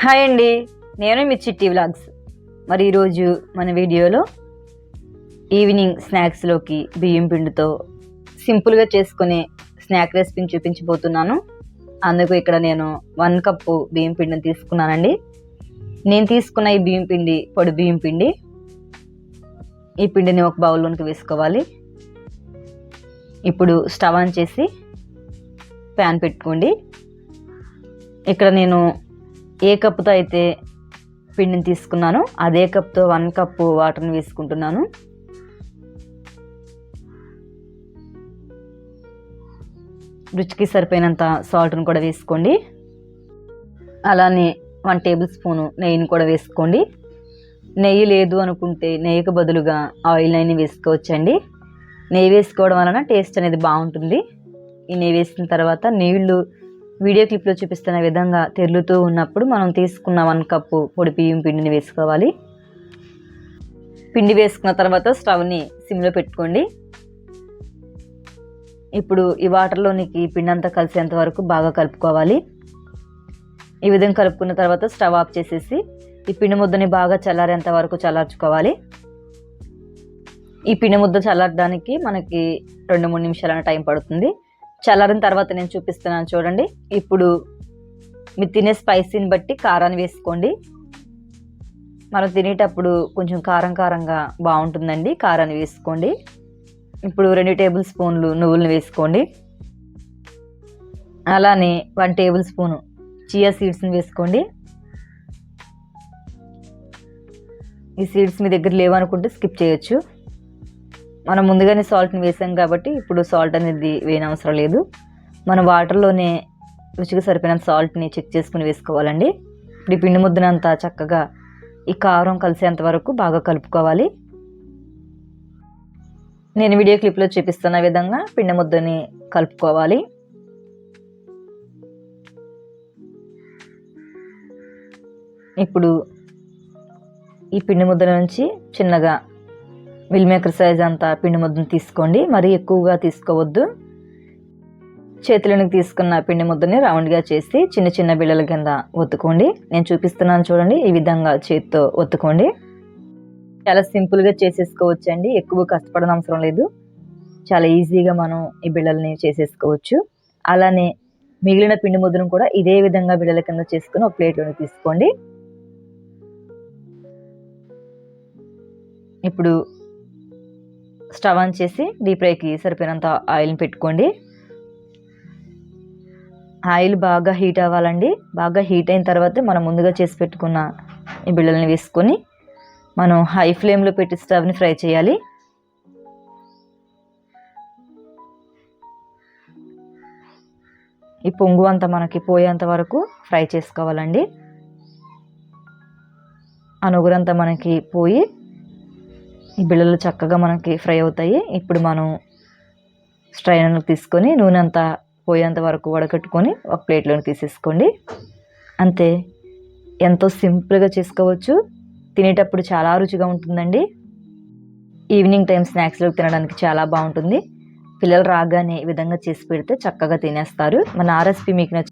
Hi అండి, నేను మీ చిట్టి వ్లాగ్స్. మరి ఈరోజు మన వీడియోలో ఈవినింగ్ స్నాక్స్లోకి బియ్యం పిండితో సింపుల్గా చేసుకునే స్నాక్ రెసిపీని చూపించబోతున్నాను. అందుకు ఇక్కడ నేను 1 కప్పు బియ్యం పిండిని తీసుకున్నానండి. నేను తీసుకున్న ఈ బియ్యం పిండి పొడి బియ్యం పిండి. ఈ పిండిని ఒక బౌల్లోనికి వేసుకోవాలి. ఇప్పుడు స్టవ్ ఆన్ చేసి ప్యాన్ పెట్టుకోండి. ఇక్కడ నేను ఏ కప్పుతో అయితే పిండిని తీసుకున్నానో అదే కప్తో 1 కప్పు వాటర్ని వేసుకుంటున్నాను. రుచికి సరిపోయినంత సాల్ట్ని కూడా వేసుకోండి. అలానే 1 టేబుల్ స్పూను నెయ్యిని కూడా వేసుకోండి. నెయ్యి లేదు అనుకుంటే నెయ్యికి బదులుగా ఆయిల్ అయినా వేసుకోవచ్చండి. నెయ్యి వేసుకోవడం వలన టేస్ట్ అనేది బాగుంటుంది. ఈ నెయ్యి వేసిన తర్వాత నీళ్లు వీడియో క్లిప్లో చూపిస్తున్న విధంగా తెరులుతూ ఉన్నప్పుడు మనం తీసుకున్న 1 కప్పు పొడి బియ్యం పిండిని వేసుకోవాలి. పిండి వేసుకున్న తర్వాత స్టవ్ని సిమ్లో పెట్టుకోండి. ఇప్పుడు ఈ వాటర్లోనికి పిండి అంతా కలిసేంత వరకు బాగా కలుపుకోవాలి. ఈ విధంగా కలుపుకున్న తర్వాత స్టవ్ ఆఫ్ చేసేసి ఈ పిండి ముద్దని బాగా చల్లారేంత వరకు చల్లార్చుకోవాలి. ఈ పిండి ముద్ద చల్లారడానికి మనకి 2-3 నిమిషాల టైం పడుతుంది. చల్లారిన తర్వాత నేను చూపిస్తున్నాను చూడండి. ఇప్పుడు మీరు తినే స్పైసీని బట్టి కారాన్ని వేసుకోండి. మనం తినేటప్పుడు కొంచెం కారంగా బాగుంటుందండి. కారాన్ని వేసుకోండి. ఇప్పుడు 2 టేబుల్ స్పూన్లు నువ్వులను వేసుకోండి. అలానే 1 టేబుల్ స్పూను చియా సీడ్స్ని వేసుకోండి. ఈ సీడ్స్ మీ దగ్గర లేవనుకుంటే స్కిప్ చేయొచ్చు. మనం ముందుగానే సాల్ట్ని వేసాం కాబట్టి ఇప్పుడు సాల్ట్ అనేది వేయనవసరం లేదు. మనం వాటర్లోనే రుచికి సరిపోయినంత సాల్ట్ని చెక్ చేసుకుని వేసుకోవాలండి. ఇప్పుడు ఈ పిండి ముద్దనంతా చక్కగా ఈ కారం కలిసేంత వరకు బాగా కలుపుకోవాలి. నేను వీడియో క్లిప్లో చూపిస్తున్న విధంగా పిండి ముద్దని కలుపుకోవాలి. ఇప్పుడు ఈ పిండి ముద్ద నుంచి చిన్నగా మిల్ మేకర్ సైజ్ అంతా పిండి ముద్దను తీసుకోండి. మరీ ఎక్కువగా తీసుకోవద్దు. చేతిలోనికి తీసుకున్న పిండి ముద్దని రౌండ్గా చేసి చిన్న బిళ్ళల కింద ఒత్తుకోండి. నేను చూపిస్తున్నాను చూడండి. ఈ విధంగా చేతితో ఒత్తుకోండి. చాలా సింపుల్గా చేసేసుకోవచ్చండి. ఎక్కువ కష్టపడని అవసరం లేదు. చాలా ఈజీగా మనం ఈ బిళ్ళల్ని చేసేసుకోవచ్చు. అలానే మిగిలిన పిండి ముద్దను కూడా ఇదే విధంగా బిళ్ళల కింద చేసుకుని ఒక ప్లేట్లోకి తీసుకోండి. ఇప్పుడు స్టవ్ ఆన్ చేసి డీప్ ఫ్రైకి సరిపోయినంత ఆయిల్ని పెట్టుకోండి. ఆయిల్ బాగా హీట్ అవ్వాలండి. బాగా హీట్ అయిన తర్వాత మనం ముందుగా చేసి పెట్టుకున్న ఈ బిళ్ళల్ని వేసుకొని మనం హై ఫ్లేమ్లో పెట్టి స్టవ్ని ఫ్రై చేయాలి. ఈ పొంగు అంతా మనకి పోయేంత వరకు ఫ్రై చేసుకోవాలండి. ఆ నుగురంతా మనకి పోయి ఈ బిళ్ళలు చక్కగా మనకి ఫ్రై అవుతాయి. ఇప్పుడు మనం స్ట్రైనర్కి తీసుకొని నూనె అంతా పోయేంత వరకు వడకట్టుకొని ఒక ప్లేట్లోకి తీసేసుకోండి. అంతే, ఎంతో సింపుల్గా చేసుకోవచ్చు. తినేటప్పుడు చాలా రుచిగా ఉంటుందండి. ఈవినింగ్ టైం స్నాక్స్లోకి తినడానికి చాలా బాగుంటుంది. పిల్లలు రాగానే ఈ విధంగా చేసి పెడితే చక్కగా తినేస్తారు. మన ఆ రెసిపీ మీకు